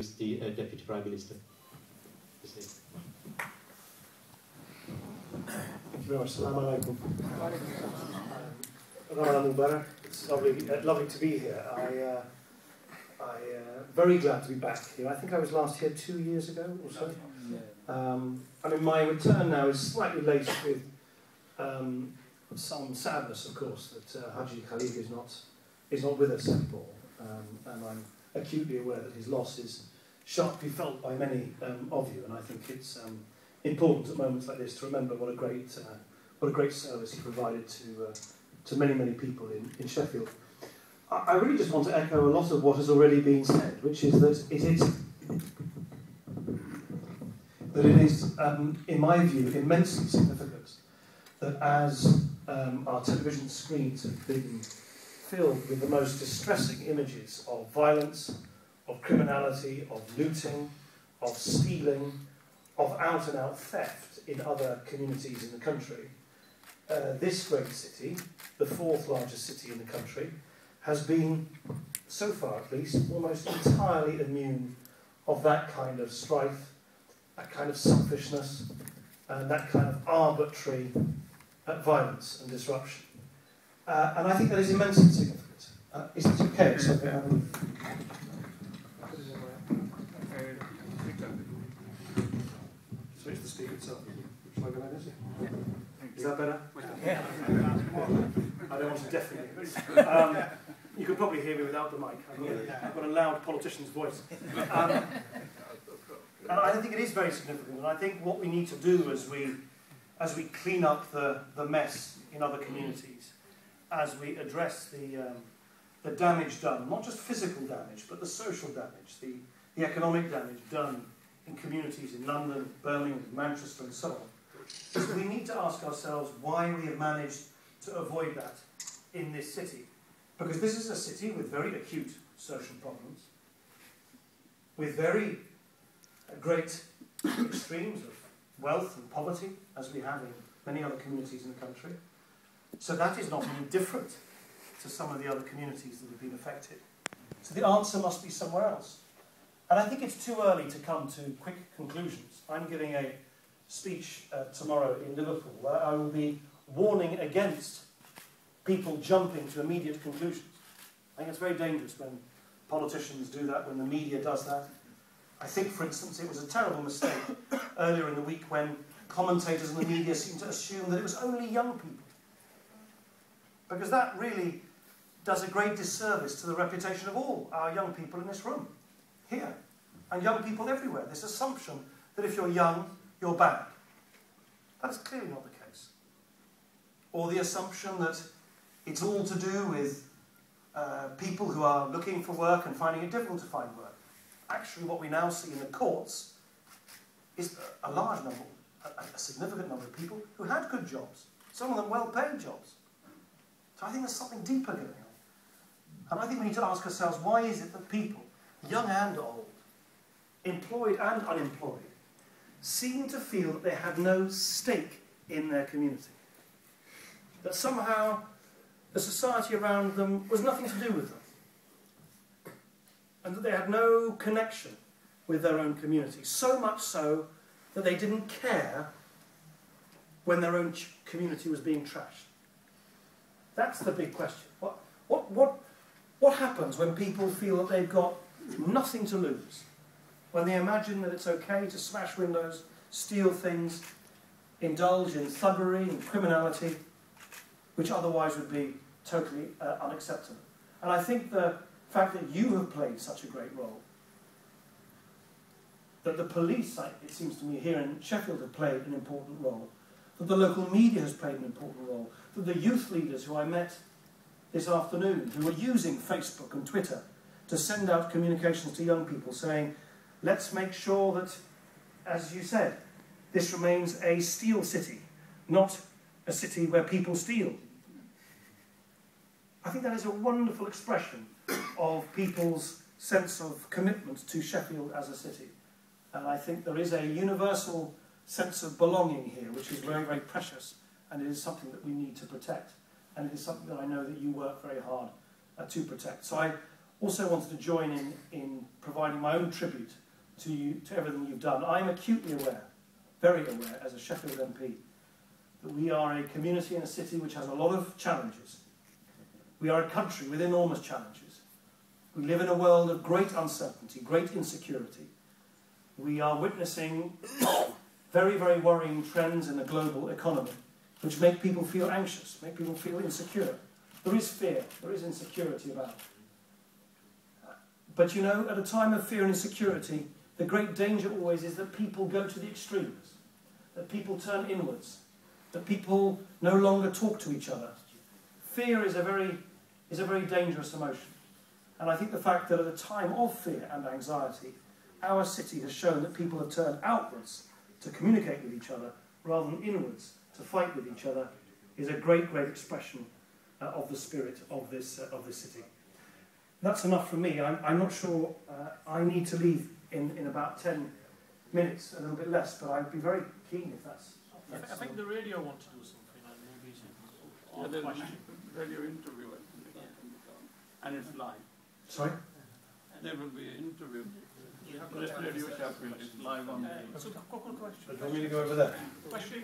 introduce the Deputy Prime Minister. Thank you very much. Assalamu alaikum. Ramadan Mubarak. It's lovely to be here. I'm very glad to be back here. I think I was last here 2 years ago or so. I mean, my return now is slightly late with some sadness, of course, that Haji Khalid is not with us anymore. And I'm acutely aware that his loss is sharply felt by many of you. And I think it's important at moments like this to remember what a great service he provided to many people in Sheffield. I really just want to echo a lot of what has already been said, which is that it is, in my view, immensely significant that as our television screens have been filled with the most distressing images of violence, of criminality, of looting, of stealing, of out-and-out theft in other communities in the country, this great city, the fourth largest city in the country, has been, so far at least, almost entirely immune of that kind of strife, that kind of selfishness, and that kind of arbitrary violence and disruption. And I think that is immensely significant. Is this okay? Switch the speaker itself. Shall I go like this? Yeah. Is that better? Yeah. I don't want to deafen you. You could probably hear me without the mic. I've got a loud politician's voice. And I think it is very significant. And I think what we need to do as we clean up the mess in other communities, as we address the damage done, not just physical damage, but the social damage, the economic damage done in communities in London, Birmingham, Manchester and so on, is we need to ask ourselves why we have managed to avoid that in this city. Because this is a city with very acute social problems, with very great extremes of wealth and poverty, as we have in many other communities in the country. So that is not any different to some of the other communities that have been affected. So the answer must be somewhere else. And I think it's too early to come to quick conclusions. I'm giving a speech tomorrow in Liverpool where I will be warning against people jumping to immediate conclusions. I think it's very dangerous when politicians do that, when the media does that. I think, for instance, it was a terrible mistake earlier in the week when commentators in the media seemed to assume that it was only young people. Because that really does a great disservice to the reputation of all our young people in this room, here, and young people everywhere. This assumption that if you're young, you're bad. That is clearly not the case. Or the assumption that it's all to do with people who are looking for work and finding it difficult to find work. Actually, what we now see in the courts is a large number, a significant number of people who had good jobs, some of them well-paid jobs. So I think there's something deeper going on. And I think we need to ask ourselves, why is it that people, young and old, employed and unemployed, seem to feel that they have no stake in their community? That somehow the society around them was nothing to do with them. And that they had no connection with their own community. So much so that they didn't care when their own community was being trashed. That's the big question. What happens when people feel that they've got nothing to lose? When they imagine that it's okay to smash windows, steal things, indulge in thuggery and criminality, which otherwise would be totally unacceptable. And I think the fact that you have played such a great role, that the police, it seems to me, here in Sheffield have played an important role, that the local media has played an important role, that the youth leaders who I met this afternoon, who are using Facebook and Twitter to send out communications to young people saying, let's make sure that, as you said, this remains a steal city, not a city where people steal. I think that is a wonderful expression of people's sense of commitment to Sheffield as a city. And I think there is a universal sense of belonging here, which is very, very precious, and it is something that we need to protect. And it is something that I know that you work very hard to protect. So I also wanted to join in providing my own tribute to you, to everything you've done. I'm acutely aware, very aware, as a Sheffield MP, that we are a community and a city which has a lot of challenges. We are a country with enormous challenges. We live in a world of great uncertainty, great insecurity. We are witnessing very, very worrying trends in the global economy, which make people feel anxious, make people feel insecure. There is fear, there is insecurity about. But you know, at a time of fear and insecurity, the great danger always is that people go to the extremes, that people turn inwards, that people no longer talk to each other. Fear is a very dangerous emotion. And I think the fact that at a time of fear and anxiety, our city has shown that people have turned outwards to communicate with each other rather than inwards to fight with each other is a great, great expression of the spirit of this city. That's enough from me. I'm not sure. I need to leave in about 10 minutes, a little bit less, but I'd be very keen if that's... I think the radio want to do something, and maybe it's a question. Radio interview, and it's live. Sorry? There will be an interview. This radio Sheffield is live on the... So, question. Do you want me to go over there? Question.